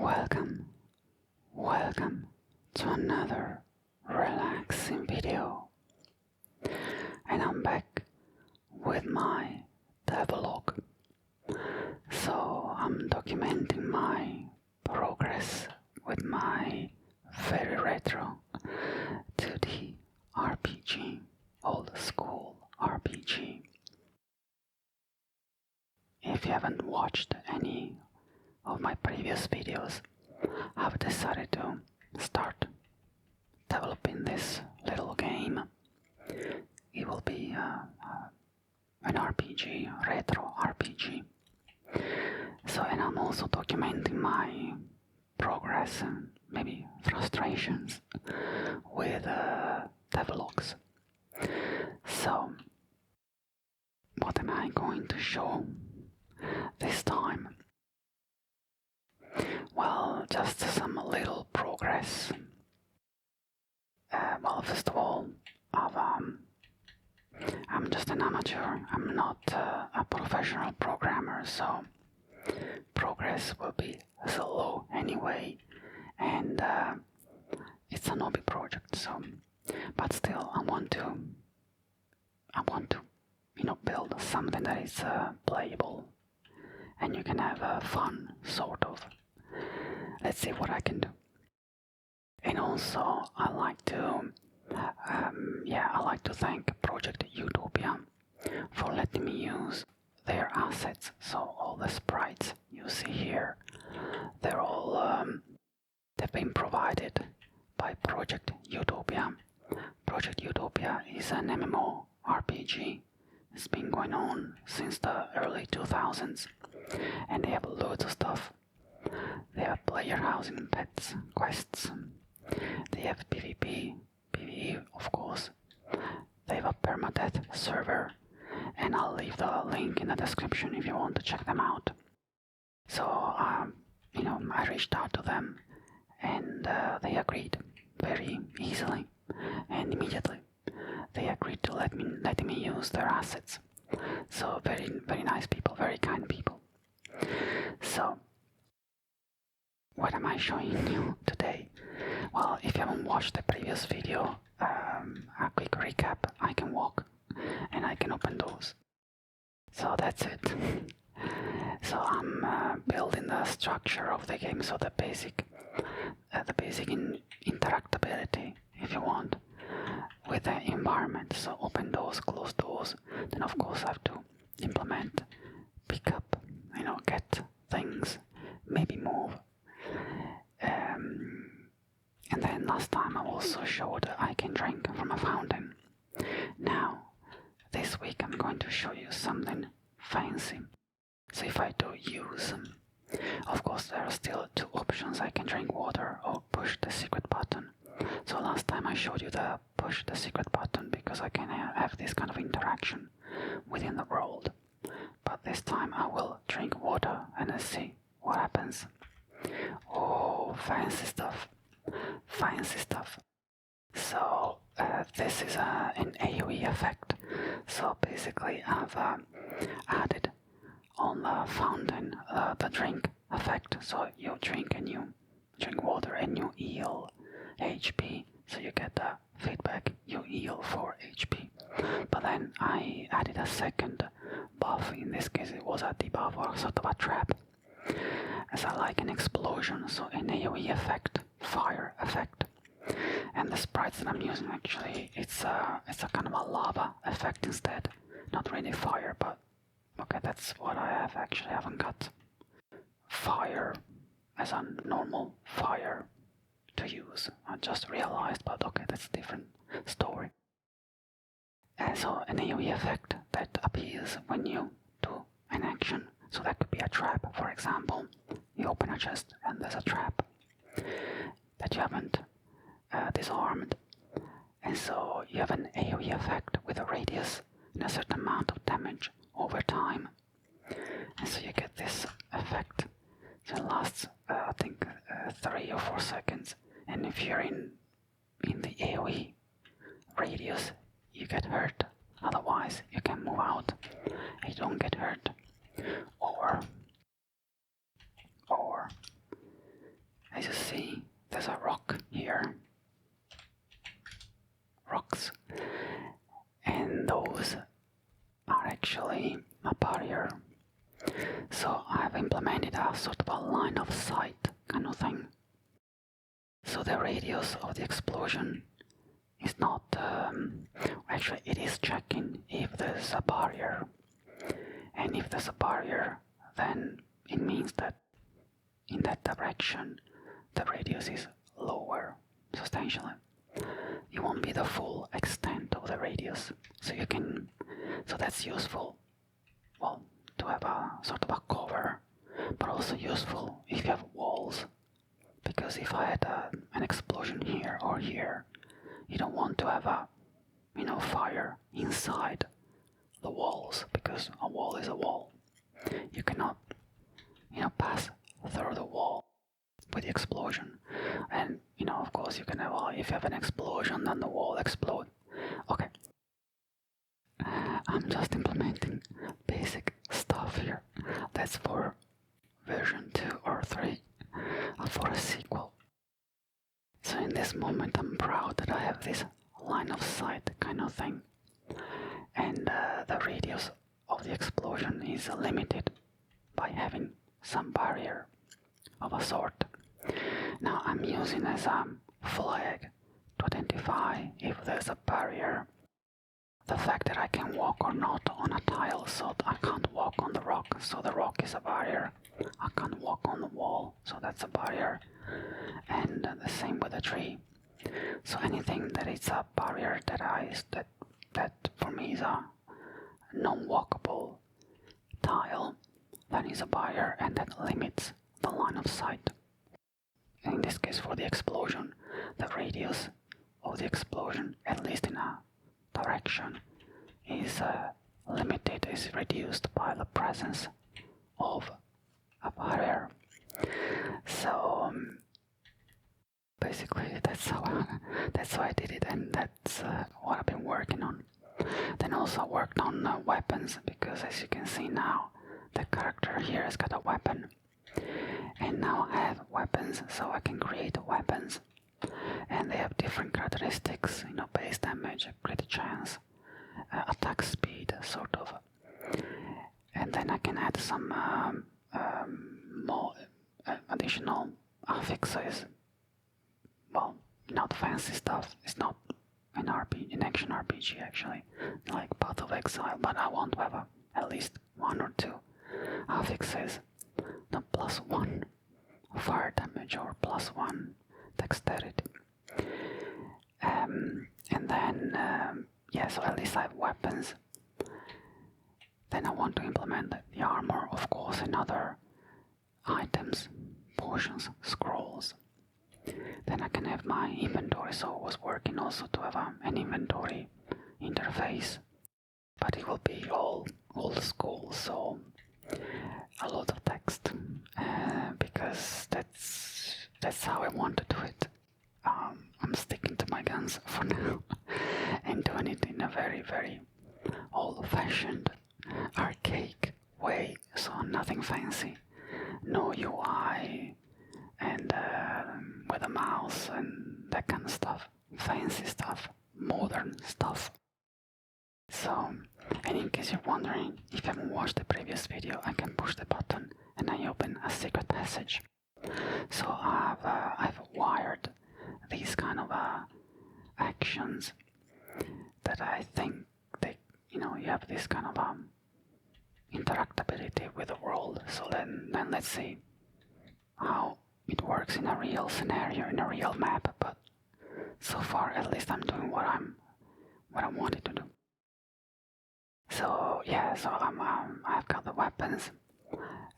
Welcome, welcome to another relaxing video. And I'm back with my devlog. So I'm documenting my progress with my very retro 2D RPG, old school RPG. If you haven't watched any of my previous videos, I've decided to start developing this little game. It will be an RPG, retro RPG. So, and I'm also documenting my progress and maybe frustrations with devlogs. So, what am I going to show this time? Well, just some little progress. Well, first of all, I'm just an amateur. I'm not a professional programmer, so progress will be slow anyway, and it's an hobby project. So, but still, I want to, build something that is playable, and you can have fun, sort of. Let's see what I can do. And also, I like to thank Project Utopia for letting me use their assets. So all the sprites you see here, they're all they've been provided by Project Utopia. Project Utopia is an MMORPG. It's been going on since the early 2000s, and they have loads of stuff. They have player housing, pets, quests. They have PvP, PvE, of course. They have a permadeath server, and I'll leave the link in the description if you want to check them out. So, I reached out to them, and they agreed very easily and immediately. They agreed to letting me use their assets. So very, very nice people, very kind people. So, what am I showing you today? Well, if you haven't watched the previous video, a quick recap: I can walk and I can open doors. So that's it. So I'm building the structure of the game, so the basic interactability, if you want, with the environment. So open doors, close doors. Then of course I have to implement, pick up, get things, maybe move. And then last time I also showed I can drink from a fountain. Now, this week I'm going to show you something fancy. So if I do use, of course there are still two options. I can drink water or push the secret button. So last time I showed you the push the secret button because I can have this kind of interaction within the world. But this time I will drink water and let's see what happens. Oh, fancy stuff. Fancy stuff. So this is an AoE effect. So basically I've added on the fountain the drink effect. So you drink and you drink water and you heal HP. So you get the feedback, you heal 4 HP. But then I added a second buff. In this case it was a debuff or sort of a trap. As I like an explosion, so an AoE effect, fire effect. And the sprites that I'm using, actually, it's a kind of a lava effect instead. Not really fire, but okay, that's what I have. Actually, I haven't got fire as a normal fire to use. I just realized, but okay, that's a different story. And so an AoE effect that appears when you do an action. So that could be a trap, for example. You open a chest and there's a trap that you haven't disarmed. And so you have an AoE effect with a radius and a certain amount of damage over time. And so you get this effect. So it lasts, I think, 3 or 4 seconds. And if you're in the AoE radius, you get hurt. Otherwise, you can move out. You don't get hurt. Or as you see, there's a rock here. Rocks. And those are actually a barrier. So I've implemented a sort of a line of sight kind of thing. So the radius of the explosion is not, actually it is checking if there's a barrier. And if there's a barrier, then it means that in that direction the radius is lower substantially. It won't be the full extent of the radius. So that's useful, well, to have a sort of a cover, but also useful if you have walls. Because if I had an explosion here or here, you don't want to have a, fire inside the walls, because a wall is a wall. You cannot, pass through the wall with the explosion. And, of course you can have, if you have an explosion, then the wall explodes. Okay. I'm just implementing basic stuff here. That's for version 2 or 3 for a sequel. So in this moment I'm proud that I have this line of sight kind of thing. And the radius of the explosion is limited by having some barrier of a sort. Now I'm using as a flag to identify if there's a barrier. The fact that I can walk or not on a tile, so I can't walk on the rock, so the rock is a barrier. I can't walk on the wall, so that's a barrier. And the same with the tree. So anything that is a barrier that for me is a non-walkable tile, that is a barrier, and that limits the line of sight. In this case, for the explosion, the radius of the explosion, at least in a direction, is limited, is reduced by the presence of a barrier. So basically that's how I did it, and that's what I've been working on. Then also worked on weapons, because as you can see now, the character here has got a weapon. And now I have weapons, so I can create weapons. And they have different characteristics, base damage, crit chance, attack speed, sort of. And then I can add some more additional affixes. Well, not fancy stuff. It's not an action RPG actually, like Path of Exile, but I want to have at least 1 or 2 affixes. The +1 fire damage or +1 dexterity. And then, so at least I have weapons. Then I want to implement the armor, of course, and other items, potions, scrolls. Then I can have my inventory, so I was working also to have an inventory interface. But it will be all old school, so a lot of text, because that's how I want to do it. I'm sticking to my guns for now and doing it in a very, very old-fashioned, archaic way, so nothing fancy, no UI, and with a mouse and that kind of stuff, fancy stuff, modern stuff. So, and in case you're wondering, if you haven't watched the previous video, I can push the button and I open a secret passage. So I've wired these kind of actions that I think they, you have this kind of interactability with the world. So then let's see how it works in a real scenario, in a real map. But so far, at least I'm doing what I wanted to do. So yeah, so I've got the weapons.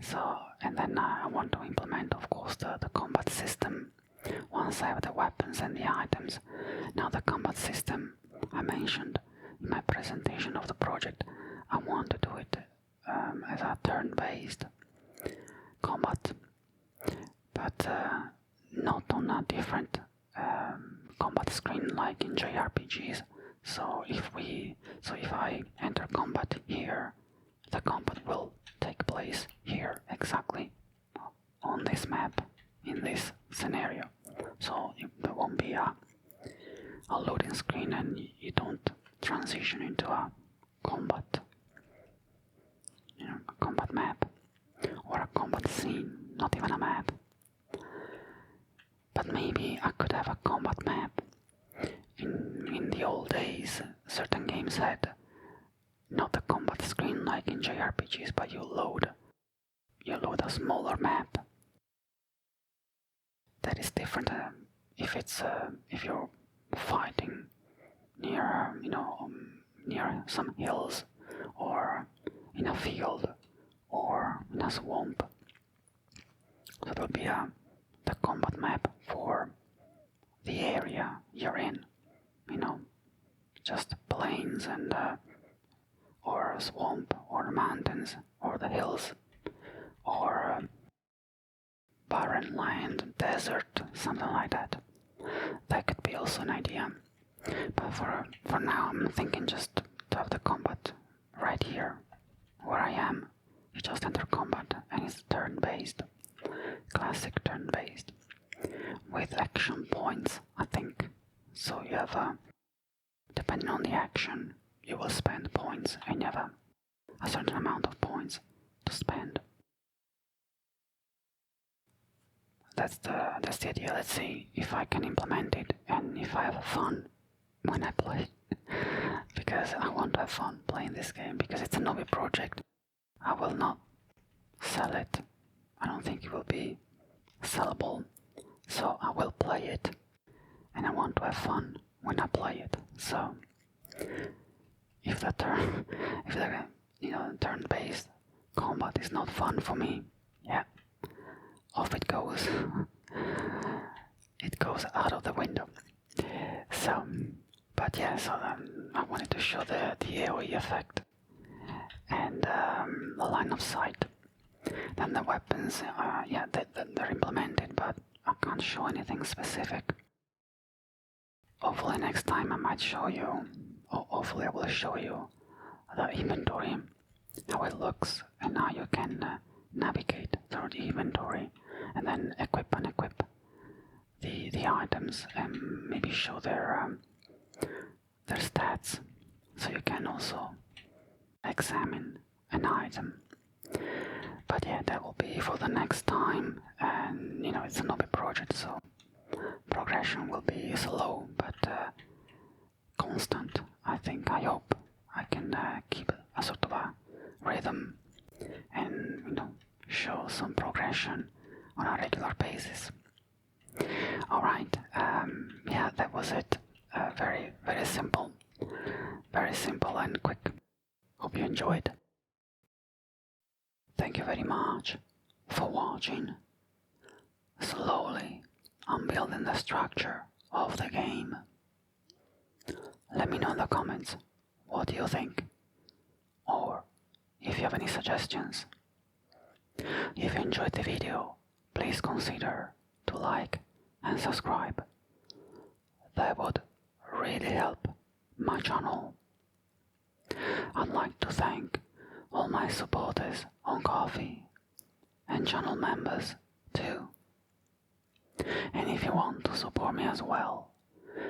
So, and then I want to implement, of course, the combat system. Once I have the weapons and the items. Now the combat system I mentioned in my presentation of the project, I want to do it as a turn-based combat, but not on a different combat screen like in JRPGs. So if I enter combat here, the combat will take place here exactly on this map in this scenario. So there won't be a loading screen and you don't transition into a combat, a combat map or a combat scene, not even a map. But maybe I could have a combat map. In the old days, certain games had not a combat screen like in JRPGs, but you load a smaller map. That is different if you're fighting near near some hills or in a field or in a swamp. So there will be the combat map for the area you're in, just plains and or a swamp or mountains or the hills or barren land, desert, something like that. That could be also an idea. But for now I'm thinking just to have the combat right here where I am. You just enter combat and it's turn-based. Classic turn-based. With action points, I think. So you have depending on the action, you will spend points and you have a certain amount of points to spend. That's the idea. Let's see if I can implement it and if I have fun when I play. Because I want to have fun playing this game, because it's a hobby project. I will not sell it. I don't think it will be sellable. So I will play it and I want to have fun when I play it. So if the turn-based combat is not fun for me, yeah, off it goes. It goes out of the window. So, but yeah, so I wanted to show the AoE effect and the line of sight. Then the weapons, yeah, they're implemented, but I can't show anything specific. Hopefully next time I might show you, or hopefully I will show you the inventory, how it looks and how you can navigate through the inventory and then equip the items and maybe show their stats, so you can also examine an item. But yeah, that will be for the next time, and it's a hobby project, so progression will be slow but constant. I hope I can keep a sort of a rhythm and show some progression on a regular basis. Alright, yeah, that was it. Very, very simple and quick. Hope you enjoyed. Thank you very much for watching. Slowly, I'm building the structure of the game. Let me know in the comments what you think, or if you have any suggestions. If you enjoyed the video, please consider to like and subscribe. That would really help my channel. I'd like to thank all my supporters on Ko-fi and channel members too. And if you want to support me as well,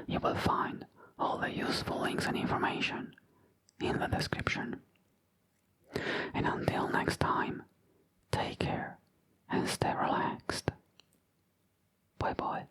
you will find all the useful links and information in the description. And until next time, take care and stay relaxed. Bye bye.